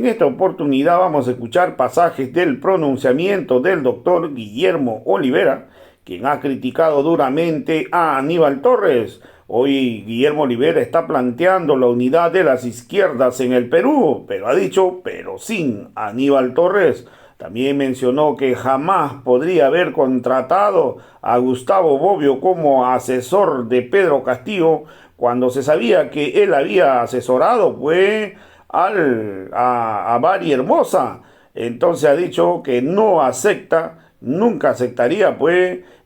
En esta oportunidad vamos a escuchar pasajes del pronunciamiento del doctor Guillermo Olivera, quien ha criticado duramente a Aníbal Torres. Hoy Guillermo Olivera está planteando la unidad de las izquierdas en el Perú, pero ha dicho, pero sin Aníbal Torres. También mencionó que jamás podría haber contratado a Gustavo Bobbio como asesor de Pedro Castillo cuando se sabía que él había asesorado a Bari Hermosa. Entonces ha dicho que no acepta, nunca aceptaría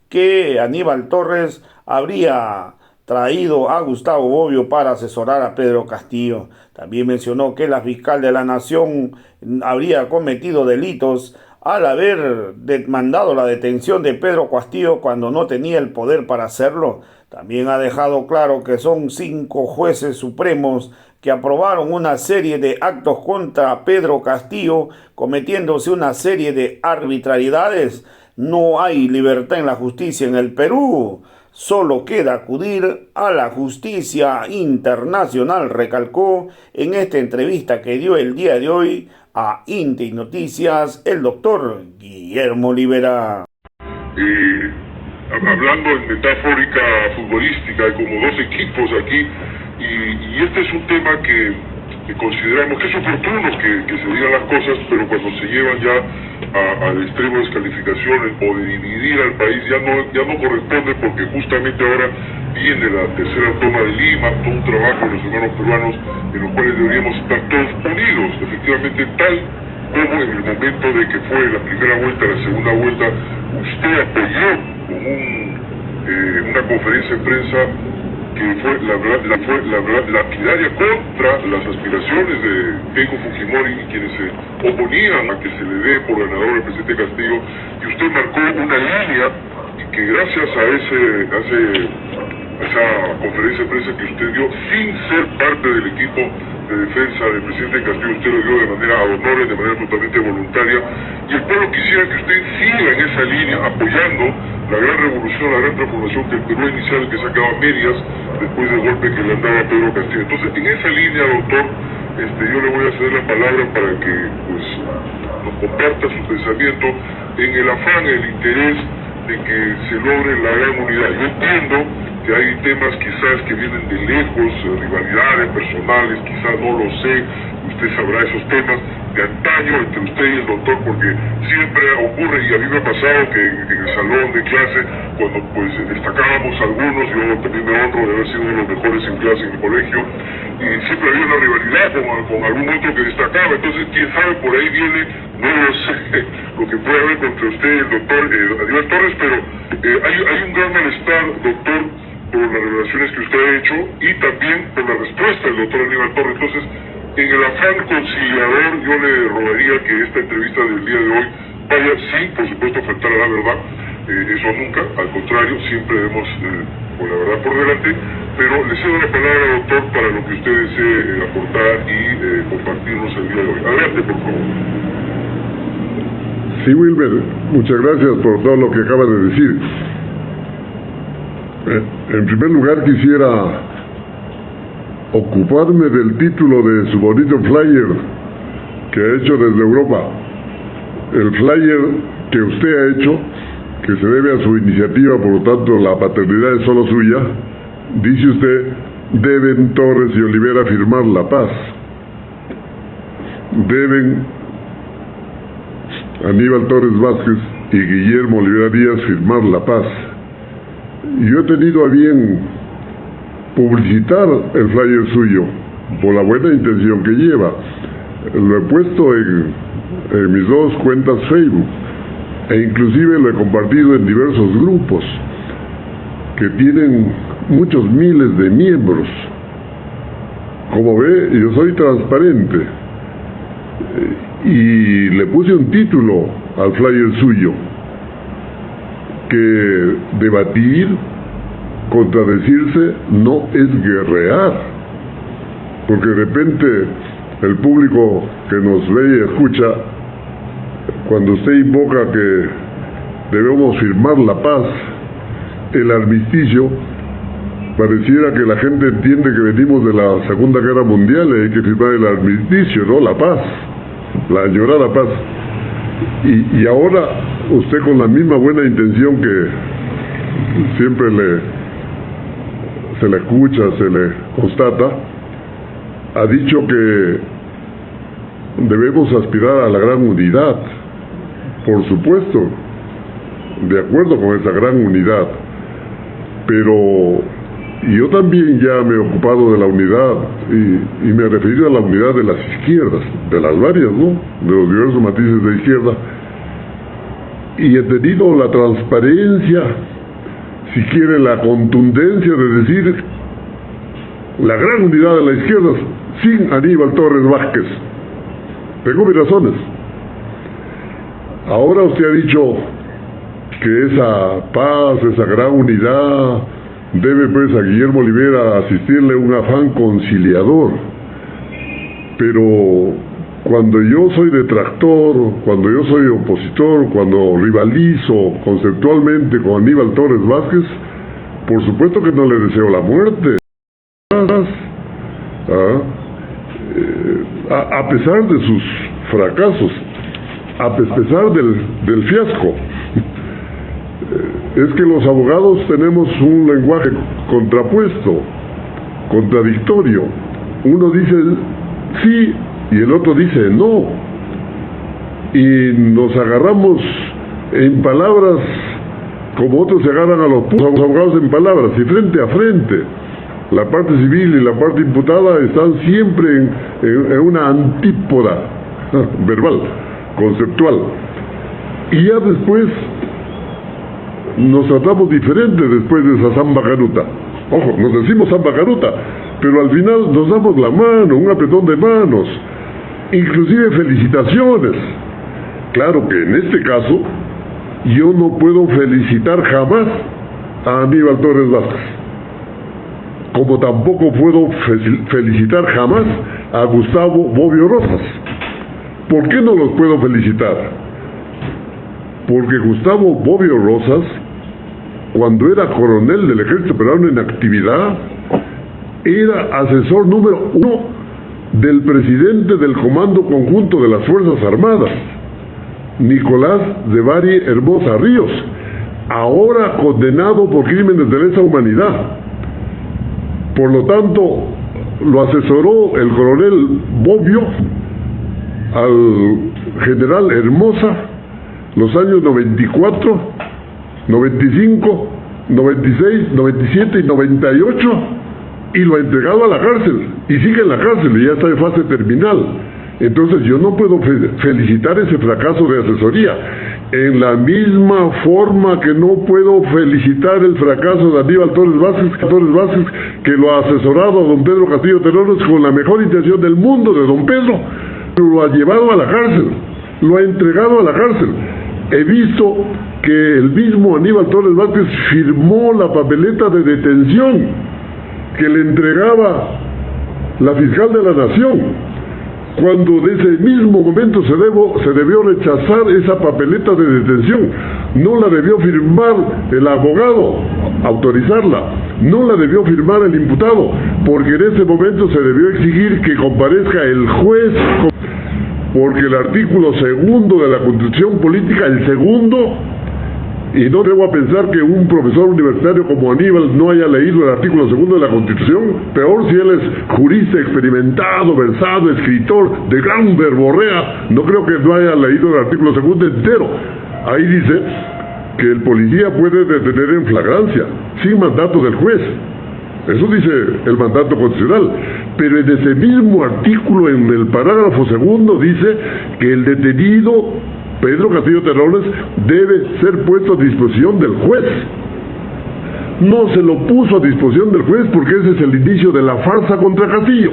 que Aníbal Torres habría traído a Gustavo Bobbio para asesorar a Pedro Castillo. También mencionó que la fiscal de la Nación habría cometido delitos al haber mandado la detención de Pedro Castillo cuando no tenía el poder para hacerlo. También ha dejado claro que son 5 jueces supremos que aprobaron una serie de actos contra Pedro Castillo, cometiéndose una serie de arbitrariedades. No hay libertad en la justicia en el Perú. Solo queda acudir a la justicia internacional, recalcó en esta entrevista que dio el día de hoy a Inti Noticias el doctor Guillermo Olivera. Hablando en metafórica futbolística, hay como 2 equipos aquí, y este es un tema que consideramos que es oportuno que se digan las cosas, pero cuando se llevan ya al extremo de descalificaciones o de dividir al país ya no corresponde, porque justamente ahora viene la tercera toma de Lima, todo un trabajo de los hermanos peruanos en los cuales deberíamos estar todos unidos, efectivamente, tal como en el momento de que fue la primera vuelta, la segunda vuelta, usted apoyó con una conferencia de prensa que fue la verdad lapidaria contra las aspiraciones de Keiko Fujimori y quienes se oponían a que se le dé por ganador al presidente Castillo, y usted marcó una línea y que gracias a esa conferencia de prensa que usted dio, sin ser parte del equipo de defensa del presidente Castillo, usted lo dio de manera honorable, de manera totalmente voluntaria, y el pueblo quisiera que usted siga en esa línea apoyando la gran revolución, la gran transformación que el Perú inicial, que se ha quedado a medias después del golpe que le han dado a Pedro Castillo. Entonces, en esa línea, doctor, yo le voy a ceder la palabra para que nos comparta su pensamiento en el afán, el interés de que se logre la gran unidad. Yo entiendo que hay temas quizás que vienen de lejos, rivalidades personales, quizás no lo sé, usted sabrá esos temas de antaño entre usted y el doctor, porque siempre ocurre, y a mí me ha pasado que en el salón de clase, cuando destacábamos algunos, yo también me honro de haber sido uno de los mejores en clase en el colegio, y siempre había una rivalidad con algún otro que destacaba. Entonces quién sabe, por ahí viene, no lo sé, lo que puede haber contra usted y el doctor Aníbal Torres, pero hay un gran malestar, doctor, por las revelaciones que usted ha hecho y también por la respuesta del doctor Aníbal Torres. Entonces, en el afán conciliador, yo le rogaría que esta entrevista del día de hoy vaya, sí, por supuesto, a faltar a la verdad, eso nunca, al contrario, siempre debemos con la verdad por delante, pero le cedo la palabra, doctor, para lo que usted desee aportar y compartirnos el día de hoy. Adelante, por favor. Sí, Wilber, muchas gracias por todo lo que acaba de decir. En primer lugar, quisiera ocuparme del título de su bonito flyer que ha hecho desde Europa. El flyer que usted ha hecho, que se debe a su iniciativa, por lo tanto la paternidad es solo suya, dice usted: deben Torres y Olivera firmar la paz. Deben Aníbal Torres Vázquez y Guillermo Olivera Díaz firmar la paz. Yo he tenido a bien publicitar el flyer suyo por la buena intención que lleva. Lo he puesto en mis 2 cuentas Facebook, e inclusive lo he compartido en diversos grupos que tienen muchos miles de miembros. Como ve, yo soy transparente, y le puse un título al flyer suyo: que debatir, contradecirse, no es guerrear. Porque de repente el público que nos ve y escucha, cuando usted invoca que debemos firmar la paz, el armisticio, pareciera que la gente entiende que venimos de la Segunda Guerra Mundial y hay que firmar el armisticio, no la paz. la añorada paz. Y ahora usted, con la misma buena intención que siempre se le escucha, se le constata, ha dicho que debemos aspirar a la gran unidad. Por supuesto, de acuerdo con esa gran unidad, pero yo también ya me he ocupado de la unidad y me he referido a la unidad de las izquierdas, de las varias, ¿no?, de los diversos matices de izquierda, y he tenido la transparencia, si quiere la contundencia de decir la gran unidad de la izquierda sin Aníbal Torres Vázquez. Tengo mis razones. Ahora usted ha dicho que esa paz, esa gran unidad, debe pues a Guillermo Olivera asistirle un afán conciliador. Pero cuando yo soy detractor, cuando yo soy opositor, cuando rivalizo conceptualmente con Aníbal Torres Vázquez, por supuesto que no le deseo la muerte. A pesar de sus fracasos, a pesar del fiasco. Es que los abogados tenemos un lenguaje contrapuesto, contradictorio. Uno dice sí y el otro dice no. Y nos agarramos en palabras como otros se agarran a los abogados en palabras, y frente a frente. La parte civil y la parte imputada están siempre en una antípoda verbal, conceptual. Y ya después nos tratamos diferente después de esa samba canuta. Ojo, nos decimos samba canuta, pero al final nos damos la mano, un apretón de manos, inclusive felicitaciones. Claro que en este caso yo no puedo felicitar jamás a Aníbal Torres Vázquez, como tampoco puedo felicitar jamás a Gustavo Bobbio Rosas. ¿Por qué no los puedo felicitar? Porque Gustavo Bobbio Rosas, cuando era coronel del Ejército Peruano en actividad, era asesor número 1 del presidente del Comando Conjunto de las Fuerzas Armadas, Nicolás de Bari Hermosa Ríos, ahora condenado por crímenes de lesa humanidad. Por lo tanto, lo asesoró el coronel Bobbio al general Hermosa los años 94, 95, 96, 97 y 98, y lo ha entregado a la cárcel, y sigue en la cárcel, y ya está en fase terminal. Entonces yo no puedo felicitar ese fracaso de asesoría, en la misma forma que no puedo felicitar el fracaso de Aníbal Torres Vázquez, que lo ha asesorado a don Pedro Castillo Terrones con la mejor intención del mundo de don Pedro, pero lo ha llevado a la cárcel, lo ha entregado a la cárcel. He visto que el mismo Aníbal Torres Vázquez firmó la papeleta de detención que le entregaba la fiscal de la Nación, cuando desde el mismo momento se debió rechazar esa papeleta de detención. No la debió firmar el abogado, autorizarla, no la debió firmar el imputado, porque en ese momento se debió exigir que comparezca el juez, porque el artículo 2 de la Constitución Política, el segundo, y no debo pensar que un profesor universitario como Aníbal no haya leído el artículo 2 de la Constitución, peor si él es jurista experimentado, versado, escritor, de gran verborrea, no creo que no haya leído el artículo 2 entero. Ahí dice que el policía puede detener en flagrancia, sin mandato del juez. Eso dice el mandato constitucional. Pero en ese mismo artículo, en el parágrafo 2, dice que el detenido Pedro Castillo Terrones debe ser puesto a disposición del juez. No se lo puso a disposición del juez porque ese es el inicio de la farsa contra Castillo.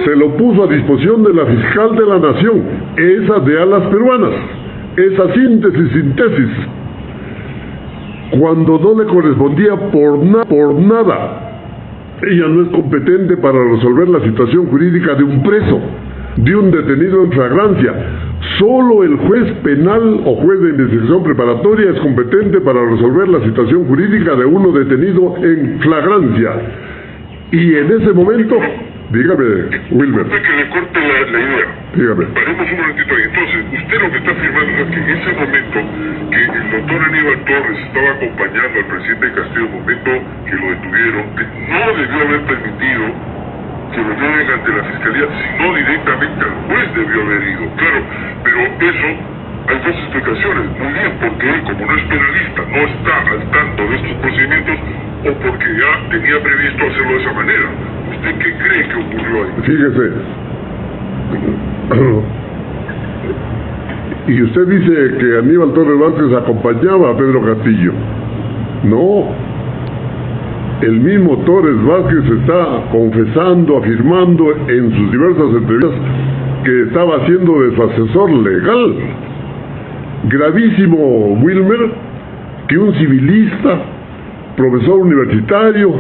Se lo puso a disposición de la fiscal de la Nación, esa de alas peruanas, esa síntesis, cuando no le correspondía por nada. Ella no es competente para resolver la situación jurídica de un preso, de un detenido en flagrancia. Solo el juez penal o juez de investigación preparatoria es competente para resolver la situación jurídica de uno detenido en flagrancia. Y en ese momento Dígame, Wilmer. Disculpe que le corte la idea. Dígame. Paremos un momentito ahí. Entonces, usted lo que está afirmando es que en ese momento que el doctor Aníbal Torres estaba acompañando al presidente Castillo, el momento que lo detuvieron, que no debió haber permitido que lo lleven ante la fiscalía, sino directamente al juez debió haber ido. Claro, pero eso hay dos explicaciones. Muy bien, porque él, como no es penalista, no está al tanto de estos procedimientos, o porque ya tenía previsto hacerlo de esa manera. ¿Usted qué cree que ocurrió ahí? Fíjese. Y usted dice que Aníbal Torres Vázquez acompañaba a Pedro Castillo. No. El mismo Torres Vázquez está confesando, afirmando en sus diversas entrevistas que estaba haciendo de su asesor legal. Gravísimo, Wilmer, que un civilista, profesor universitario,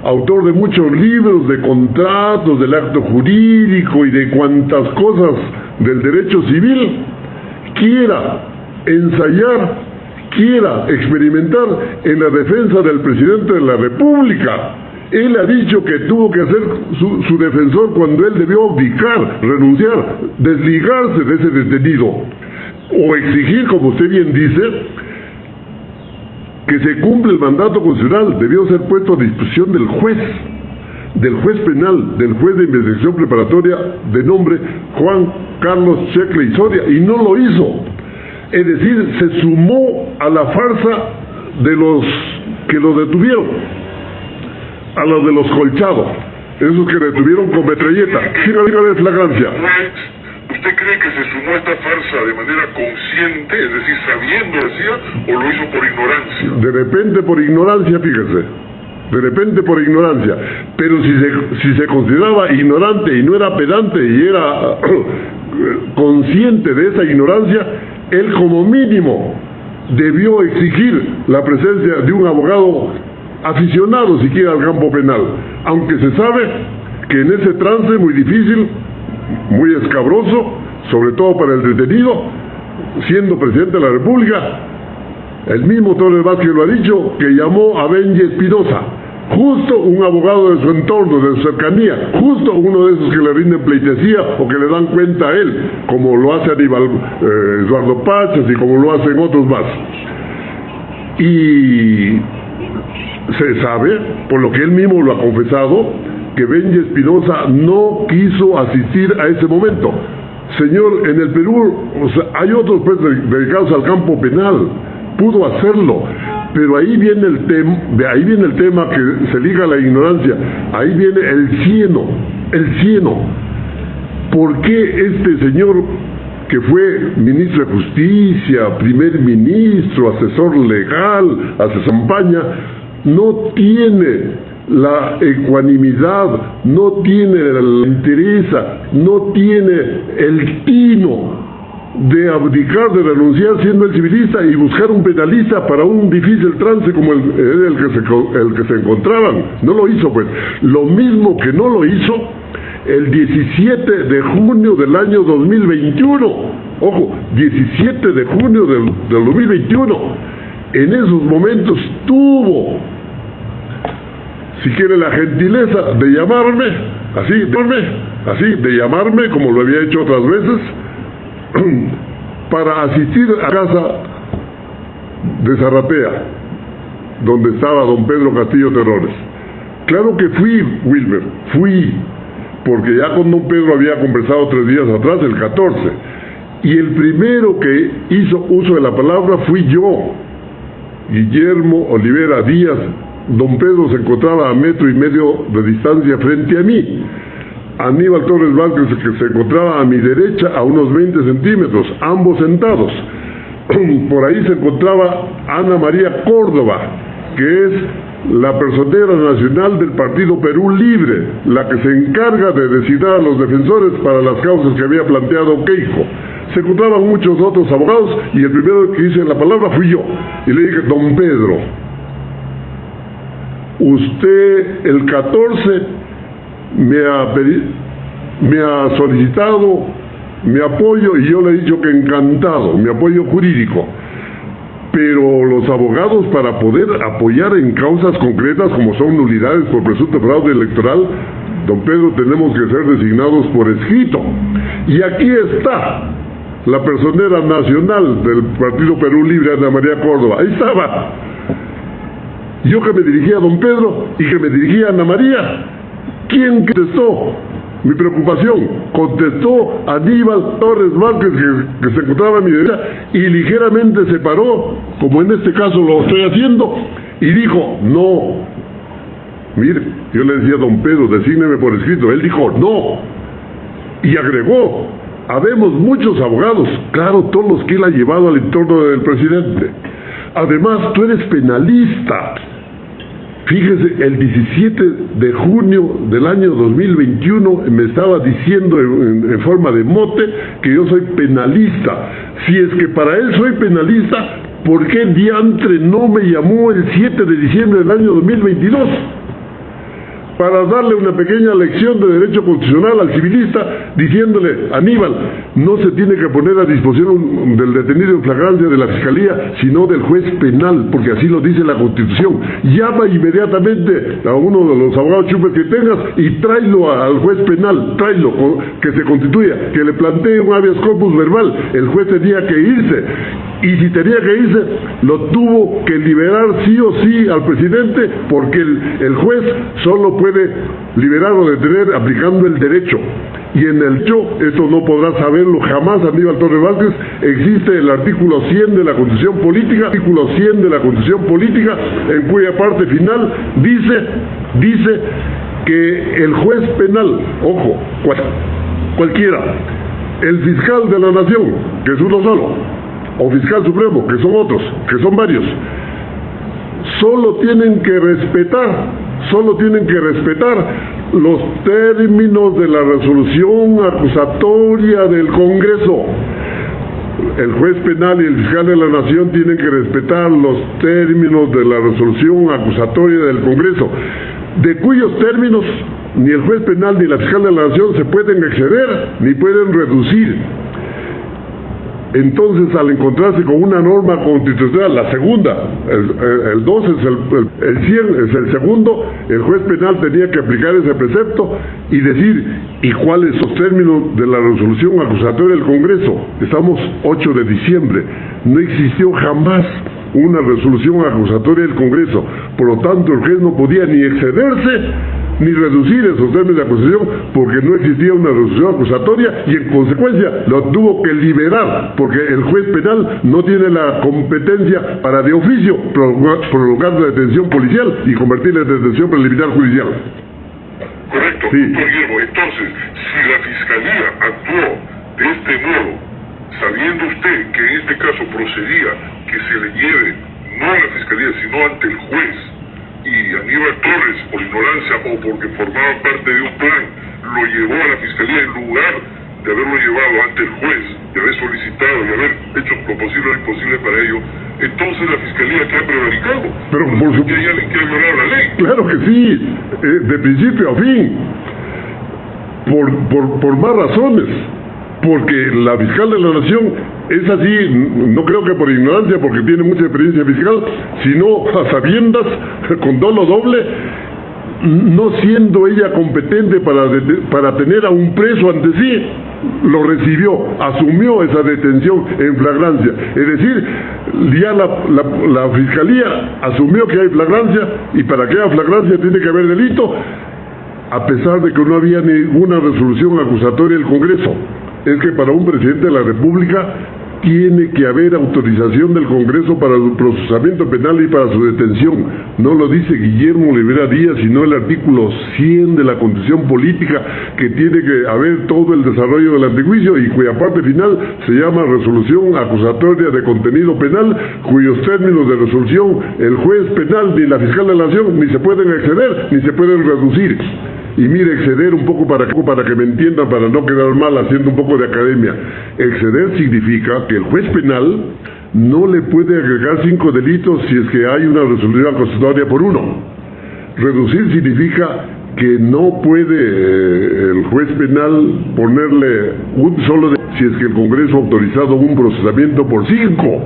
autor de muchos libros de contratos, del acto jurídico y de cuantas cosas del derecho civil, quiera ensayar, quiera experimentar en la defensa del presidente de la República. Él ha dicho que tuvo que ser su defensor cuando él debió abdicar, renunciar, desligarse de ese detenido, o exigir, como usted bien dice, que se cumpla el mandato constitucional. Debió ser puesto a disposición del juez penal, del juez de investigación preparatoria de nombre Juan Carlos Checle y Soria, y no lo hizo. Es decir, se sumó a la farsa de los que lo detuvieron, a los de los colchados, esos que detuvieron con metralleta. Dígale flagrancia. ¿Usted cree que se sumó a esta farsa de manera consciente, es decir, sabiendo hacía, o lo hizo por ignorancia? De repente por ignorancia, fíjese. De repente por ignorancia. Pero si se consideraba ignorante y no era pedante y era consciente de esa ignorancia, él como mínimo debió exigir la presencia de un abogado aficionado siquiera al campo penal, aunque se sabe que en ese trance muy difícil, muy escabroso, sobre todo para el detenido, siendo presidente de la República, el mismo Torres Vázquez lo ha dicho, que llamó a Benji Espinosa, justo un abogado de su entorno, de su cercanía, justo uno de esos que le rinden pleitesía o que le dan cuenta a él, como lo hace Aníbal Eduardo Pachas y como lo hacen otros más. Y se sabe, por lo que él mismo lo ha confesado, que Benji Espinosa no quiso asistir a ese momento. Señor, en el Perú, o sea, hay otros pues dedicados al campo penal, pudo hacerlo, pero ahí viene el tema que se liga a la ignorancia, ahí viene el cieno. ¿Por qué este señor, que fue ministro de Justicia, primer ministro, asesor legal, asesor de campaña, no tiene la ecuanimidad, no tiene la entereza, no tiene el tino de abdicar, de renunciar siendo el civilista y buscar un penalista para un difícil trance como el que se encontraban? No lo hizo, pues. Lo mismo que no lo hizo el 17 de junio del año 2021. Ojo, 17 de junio del 2021. En esos momentos tuvo, si quiere, la gentileza de llamarme, de llamarme, como lo había hecho otras veces, para asistir a casa de Zarratea, donde estaba don Pedro Castillo Terrones. Claro que fui, Wilmer, porque ya con don Pedro había conversado 3 días atrás, el 14, y el primero que hizo uso de la palabra fui yo, Guillermo Olivera Díaz. Don Pedro se encontraba a 1,5 metros de distancia frente a mí. Aníbal Torres Vázquez, que se encontraba a mi derecha a unos 20 centímetros, ambos sentados. Por ahí se encontraba Ana María Córdoba, que es la personera nacional del Partido Perú Libre, la que se encarga de designar a los defensores para las causas que había planteado Keiko. Se encontraban muchos otros abogados y el primero que hice la palabra fui yo. Y le dije: don Pedro, usted el 14 me ha solicitado mi apoyo y yo le he dicho que encantado, mi apoyo jurídico, pero los abogados, para poder apoyar en causas concretas como son nulidades por presunto fraude electoral, don Pedro, tenemos que ser designados por escrito. Y aquí está la personera nacional del Partido Perú Libre, Ana María Córdoba. Ahí estaba. Yo que me dirigía a don Pedro y que me dirigía a Ana María. ¿Quién contestó mi preocupación? Contestó Aníbal Torres Vázquez, que se encontraba a mi derecha, y ligeramente se paró, como en este caso lo estoy haciendo, y dijo, no. Mire, yo le decía a don Pedro, desígneme por escrito. Él dijo, no. Y agregó, habemos muchos abogados, claro, todos los que él ha llevado al entorno del presidente. Además, tú eres penalista. Fíjese, el 17 de junio del año 2021 me estaba diciendo en forma de mote que yo soy penalista. Si es que para él soy penalista, ¿por qué diantre no me llamó el 7 de diciembre del año 2022? Para darle una pequeña lección de derecho constitucional al civilista, diciéndole, Aníbal, no se tiene que poner a disposición del detenido en flagrancia de la Fiscalía, sino del juez penal, porque así lo dice la Constitución. Llama inmediatamente a uno de los abogados chupes que tengas y tráelo al juez penal, tráelo, que se constituya, que le plantee un habeas corpus verbal. El juez tenía que irse. Y si tenía que irse, lo tuvo que liberar sí o sí al presidente, porque el juez solo puede liberar o detener aplicando el derecho. Y en el hecho, esto no podrá saberlo jamás Aníbal Torres Vázquez, existe el artículo 100 de la Constitución Política, en cuya parte final dice que el juez penal, ojo, cualquiera, el fiscal de la nación, que es uno solo, o fiscal supremo, que son otros, que son varios, solo tienen que respetar los términos de la resolución acusatoria del Congreso. El juez penal y el fiscal de la nación tienen que respetar los términos de la resolución acusatoria del Congreso, de cuyos términos ni el juez penal ni la fiscal de la nación se pueden exceder ni pueden reducir. Entonces, al encontrarse con una norma constitucional, la segunda, el 2 es el 100 es el segundo, el juez penal tenía que aplicar ese precepto y decir, ¿y cuáles son los términos de la resolución acusatoria del Congreso? Estamos 8 de diciembre, no existió jamás una resolución acusatoria del Congreso, por lo tanto el juez no podía ni excederse ni reducir esos términos de acusación, porque no existía una resolución acusatoria y en consecuencia lo tuvo que liberar, porque el juez penal no tiene la competencia para de oficio prolongar la detención policial y convertirla en detención preliminar judicial. Correcto, sí. Doctor Guillermo. Entonces, si la Fiscalía actuó de este modo, sabiendo usted que en este caso procedía que se le lleve no a la Fiscalía sino ante el juez, y Aníbal Torres, por ignorancia o porque formaba parte de un plan, lo llevó a la Fiscalía en lugar de haberlo llevado ante el juez, de haber solicitado y haber hecho lo posible o lo imposible para ello, entonces la Fiscalía queda prevaricado. Pero por supuesto, hay alguien que ha violado la ley. Claro que sí, de principio a fin, por más razones, porque la fiscal de la Nación es así, no creo que por ignorancia, porque tiene mucha experiencia fiscal, sino a sabiendas, con dolo doble, no siendo ella competente para tener a un preso ante sí, lo recibió, asumió esa detención en flagrancia. Es decir, ya la Fiscalía asumió que hay flagrancia, y para que haya flagrancia tiene que haber delito, a pesar de que no había ninguna resolución acusatoria del Congreso. Es que para un presidente de la República tiene que haber autorización del Congreso para su procesamiento penal y para su detención. No lo dice Guillermo Olivera Díaz, sino el artículo 100 de la Constitución Política, que tiene que haber todo el desarrollo del antejuicio y cuya parte final se llama resolución acusatoria de contenido penal, cuyos términos de resolución el juez penal ni la fiscal de la nación ni se pueden exceder ni se pueden reducir. Y mire, exceder un poco para que me entiendan, para no quedar mal haciendo un poco de academia. Exceder significa que el juez penal no le puede agregar 5 delitos si es que hay una resolución acusatoria por uno. Reducir significa que no puede el juez penal ponerle un solo delito si es que el Congreso ha autorizado un procesamiento por 5.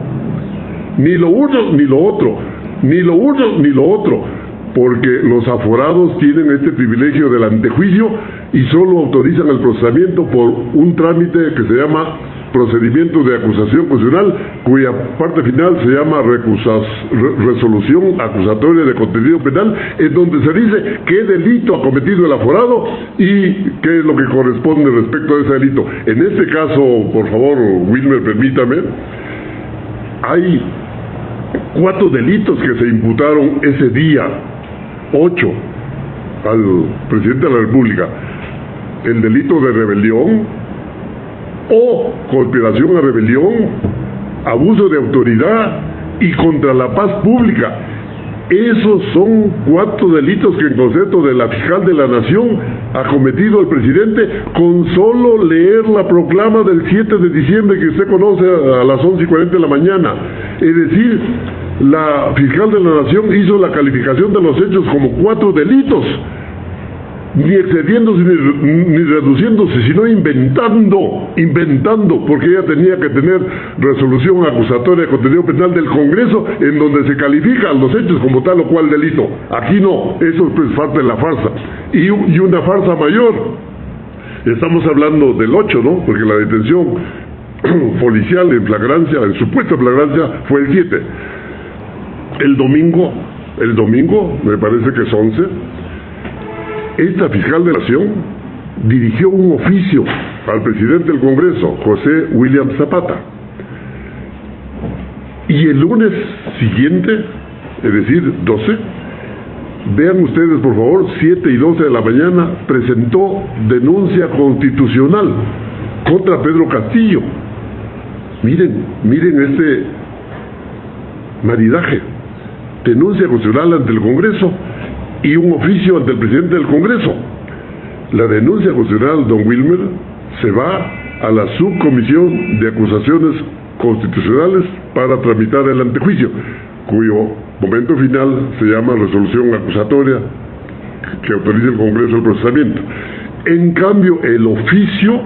Ni lo uno ni lo otro. Ni lo uno ni lo otro. porque los aforados tienen este privilegio del antejuicio y solo autorizan el procesamiento por un trámite que se llama procedimiento de acusación constitucional, cuya parte final se llama resolución acusatoria de contenido penal, en donde se dice qué delito ha cometido el aforado y qué es lo que corresponde respecto a ese delito. En este caso, por favor, Wilmer, permítame, hay 4 delitos que se imputaron ese día 8 al presidente de la República: el delito de rebelión o conspiración a rebelión, abuso de autoridad y contra la paz pública. Esos son 4 delitos que en concepto de la fiscal de la Nación ha cometido el presidente con solo leer la proclama del 7 de diciembre que usted conoce a las 11:40 de la mañana. Es decir, la fiscal de la Nación hizo la calificación de los hechos como 4 delitos, ni excediéndose ni reduciéndose, sino inventando, porque ella tenía que tener resolución acusatoria de contenido penal del Congreso, en donde se califican los hechos como tal o cual delito. Aquí no, eso es parte de la farsa, y una farsa mayor. Estamos hablando del 8, ¿no? Porque la detención policial en flagrancia, en supuesta flagrancia, fue el 7. El domingo, me parece que es 11, esta fiscal de la Nación dirigió un oficio al presidente del Congreso, José William Zapata, y el lunes siguiente, es decir, 12, vean ustedes por favor, 7 y 12 de la mañana, presentó denuncia constitucional contra Pedro Castillo. Miren este maridaje: denuncia constitucional ante el Congreso y un oficio ante el presidente del Congreso. La denuncia constitucional, don Wilmer, se va a la subcomisión de acusaciones constitucionales para tramitar el antejuicio, cuyo momento final se llama resolución acusatoria que autoriza el Congreso el procesamiento. En cambio, el oficio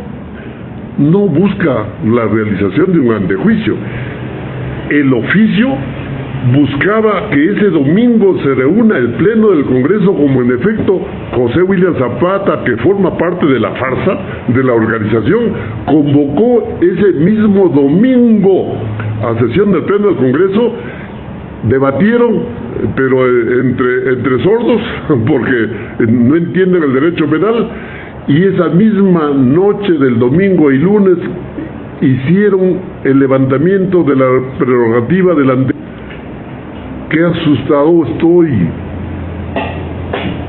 no busca la realización de un antejuicio. El oficio buscaba que ese domingo se reúna el Pleno del Congreso, como en efecto José William Zapata, que forma parte de la farsa de la organización, convocó ese mismo domingo a sesión del Pleno del Congreso. Debatieron, pero entre sordos, porque no entienden el derecho penal, y esa misma noche del domingo y lunes hicieron el levantamiento de la prerrogativa del antejuicio. Qué asustado estoy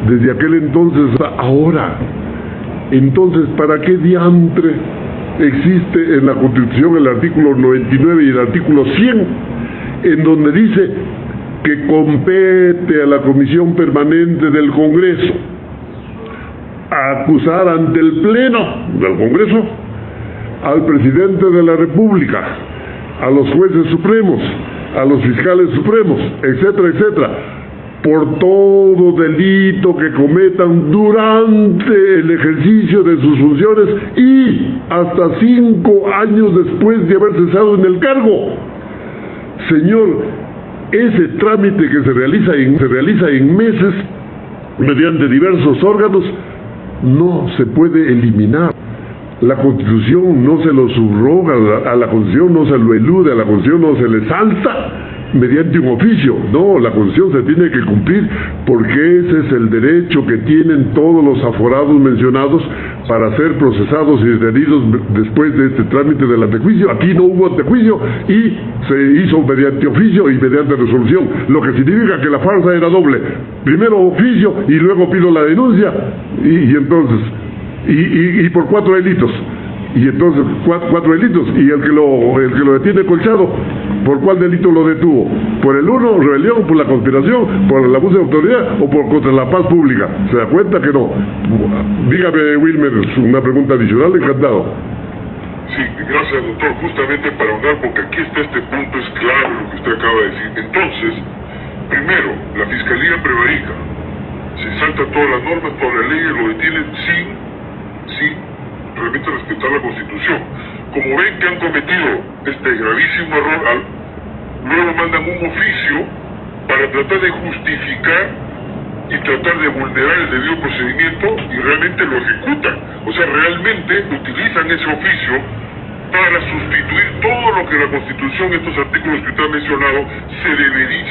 desde aquel entonces hasta ahora. Entonces, ¿para qué diantre existe en la Constitución el artículo 99 y el artículo 100, en donde dice que compete a la Comisión Permanente del Congreso a acusar ante el Pleno del Congreso al presidente de la República, a los jueces supremos, a los fiscales supremos, etcétera, etcétera, por todo delito que cometan durante el ejercicio de sus funciones y hasta 5 años después de haber cesado en el cargo? Señor, ese trámite que se realiza en meses mediante diversos órganos no se puede eliminar. La Constitución no se lo subroga, a la Constitución no se lo elude, a la Constitución no se le salta mediante un oficio. No, la Constitución se tiene que cumplir, porque ese es el derecho que tienen todos los aforados mencionados para ser procesados y detenidos después de este trámite del antejuicio. Aquí no hubo antejuicio y se hizo mediante oficio y mediante resolución, lo que significa que la farsa era doble: primero oficio y luego pido la denuncia, y entonces y por 4 delitos, y entonces 4 delitos, y el que lo detiene colchado, ¿por cuál delito lo detuvo? ¿Por el 1, rebelión, por la conspiración, por el abuso de autoridad o por contra la paz pública? ¿Se da cuenta que no? Dígame, Wilmer, una pregunta adicional. Encantado. Sí, gracias, doctor. Justamente para ahondar, porque aquí está este punto, es clave lo que usted acaba de decir. Entonces, primero, la Fiscalía prevarica, se salta todas las normas, todas las leyes, lo detienen sin realmente respetar la Constitución. Como ven que han cometido este gravísimo error, luego mandan un oficio para tratar de justificar y tratar de vulnerar el debido procedimiento y realmente lo ejecutan. O sea, realmente utilizan ese oficio para sustituir todo lo que la Constitución, estos artículos que usted ha mencionado, se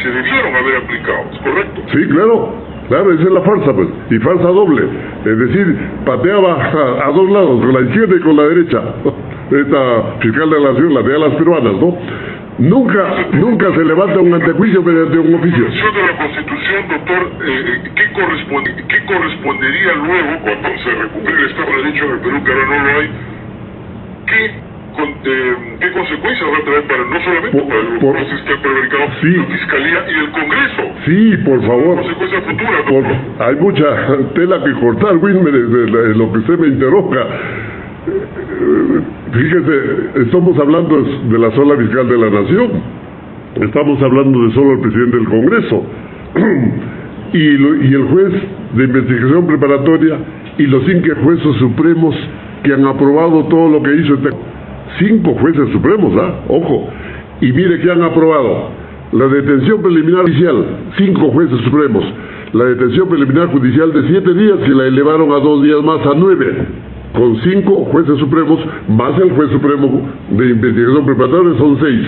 debieron haber aplicado. ¿Es correcto? Sí, claro, esa es la farsa, pues, y farsa doble. Es decir, pateaba a dos lados, con la izquierda y con la derecha. Esta fiscal de la nación, la de las peruanas, ¿no? Nunca se levanta un antejuicio mediante un oficio. En función de la Constitución, doctor, ¿qué correspondería luego, cuando se recupere el Estado de Derecho en el Perú, que ahora no lo hay? ¿Qué consecuencias va a traer no solamente para el proceso prevaricado, sí, la Fiscalía y el Congreso? Sí, por favor. Consecuencias futuras, doctor. Hay mucha tela que cortar, Wilmer, de lo que usted me interroga. Fíjese, estamos hablando de la sola fiscal de la nación, estamos hablando de solo el presidente del Congreso y el juez de investigación preparatoria y los 5 jueces supremos que han aprobado todo lo que hizo 5 jueces supremos, ojo, y mire que han aprobado la detención preliminar judicial, 5 jueces supremos, la detención preliminar judicial de 7 días que la elevaron a 2 días más, a 9, con 5 jueces supremos, más el juez supremo de investigación preparatoria, son 6.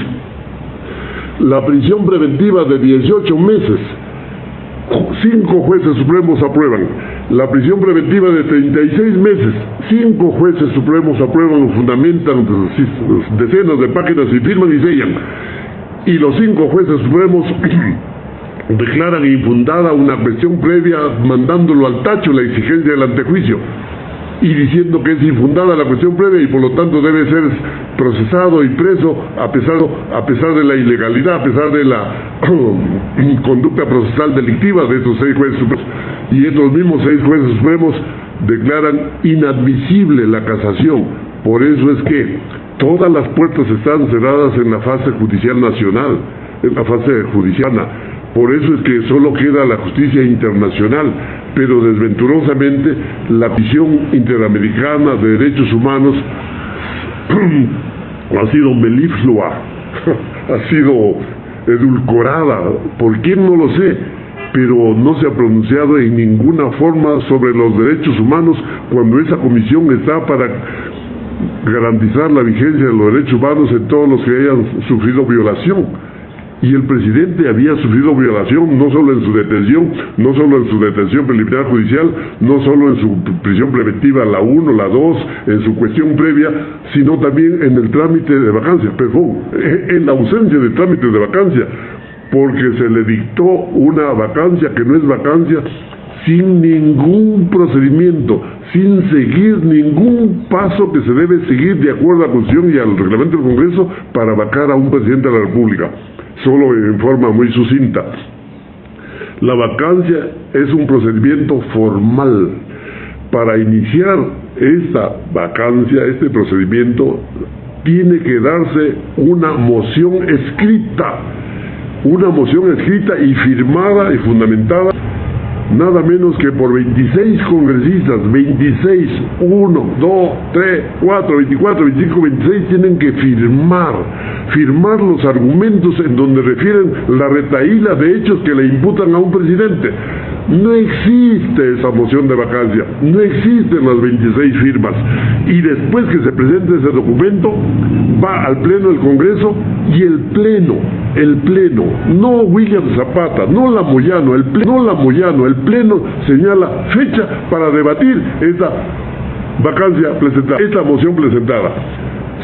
La prisión preventiva de 18 meses, 5 jueces supremos aprueban. La prisión preventiva de 36 meses, 5 jueces supremos aprueban, fundamentan decenas de páginas y firman y sellan. Y los 5 jueces supremos declaran infundada una cuestión previa, mandándolo al tacho la exigencia del antejuicio y diciendo que es infundada la cuestión previa y por lo tanto debe ser procesado y preso a pesar de la ilegalidad, a pesar de la conducta procesal delictiva de estos 6 jueces supremos. Y estos mismos 6 jueces supremos declaran inadmisible la casación. Por eso es que todas las puertas están cerradas en la fase judicial nacional, en la fase judicial. Por eso es que solo queda la justicia internacional, pero desventurosamente la Comisión Interamericana de Derechos Humanos ha sido meliflua, ha sido edulcorada. ¿Por quién? No lo sé, pero no se ha pronunciado en ninguna forma sobre los derechos humanos cuando esa comisión está para garantizar la vigencia de los derechos humanos en todos los que hayan sufrido violación. Y el presidente había sufrido violación no solo en su detención, no solo en su detención preliminar judicial, no solo en su prisión preventiva, la 1, la 2, en su cuestión previa, sino también en el trámite de vacancia, perdón, en la ausencia de trámite de vacancia, porque se le dictó una vacancia que no es vacancia sin ningún procedimiento, sin seguir ningún paso que se debe seguir de acuerdo a la Constitución y al reglamento del Congreso para vacar a un presidente de la República. Solo en forma muy sucinta. La vacancia es un procedimiento formal. Para iniciar esta vacancia, este procedimiento, tiene que darse una moción escrita y firmada y fundamentada, nada menos que por 26 congresistas, 26, 1, 2, 3, 4, 24, 25, 26, tienen que firmar los argumentos en donde refieren la retahíla de hechos que le imputan a un presidente. No existe esa moción de vacancia, no existen las 26 firmas, y después que se presente ese documento, va al Pleno del Congreso, y el Pleno, no William Zapata, no Lamoyano, el Pleno señala fecha para debatir esta vacancia presentada, esta moción presentada.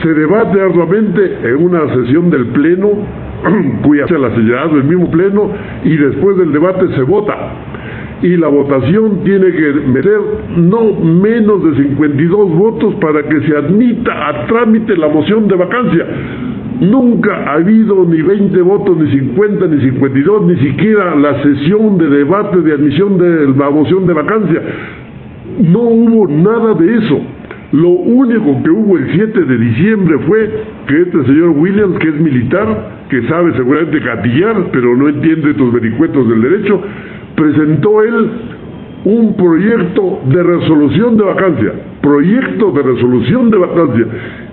Se debate arduamente en una sesión del Pleno, cuya se la ha señalado el mismo Pleno, y después del debate se vota. Y la votación tiene que meter no menos de 52 votos para que se admita a trámite la moción de vacancia. Nunca ha habido ni 20 votos, ni 50, ni 52, ni siquiera la sesión de debate de admisión de la moción de vacancia. No hubo nada de eso. Lo único que hubo el 7 de diciembre fue que este señor Williams, que es militar, que sabe seguramente gatillar, pero no entiende estos vericuetos del derecho, presentó él un proyecto de resolución de vacancia,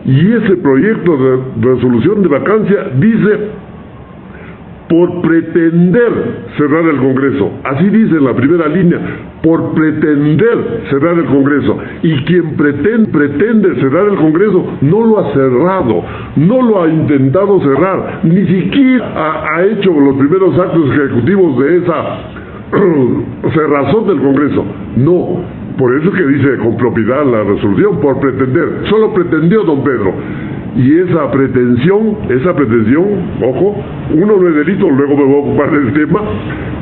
y ese proyecto de resolución de vacancia dice: por pretender cerrar el Congreso. Así dice en la primera línea, por pretender cerrar el Congreso. Y quien pretende cerrar el Congreso no lo ha cerrado, no lo ha intentado cerrar, ni siquiera ha hecho los primeros actos ejecutivos de esa cerrazón del Congreso. No, por eso es que dice con propiedad la resolución, por pretender. Solo pretendió don Pedro. Y esa pretensión, ojo, uno no es delito, luego me voy a ocupar del tema,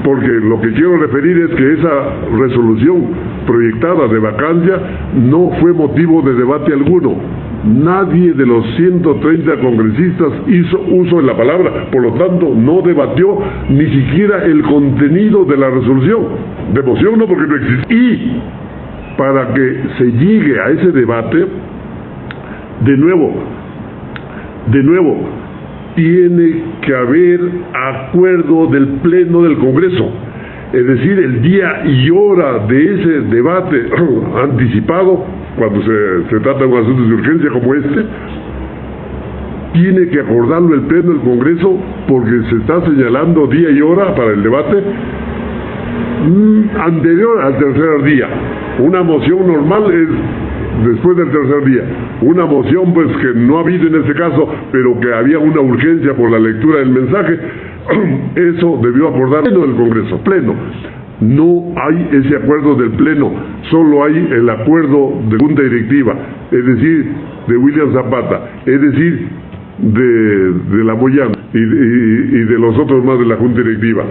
porque lo que quiero referir es que esa resolución proyectada de vacancia no fue motivo de debate alguno. Nadie de los 130 congresistas hizo uso de la palabra, por lo tanto no debatió ni siquiera el contenido de la resolución. De moción no, porque no existe. Y para que se llegue a ese debate, de nuevo, tiene que haber acuerdo del Pleno del Congreso, es decir, el día y hora de ese debate anticipado, cuando se trata de un asunto de urgencia como este, tiene que acordarlo el Pleno del Congreso, porque se está señalando día y hora para el debate anterior al tercer día. Una moción normal es después del tercer día. Una moción pues que no ha habido en este caso, pero que había una urgencia por la lectura del mensaje, eso debió acordar el Pleno del Congreso, Pleno. No hay ese acuerdo del Pleno, solo hay el acuerdo de Junta Directiva, es decir, de William Zapata, es decir, de la Moyano y de los otros más de la Junta Directiva.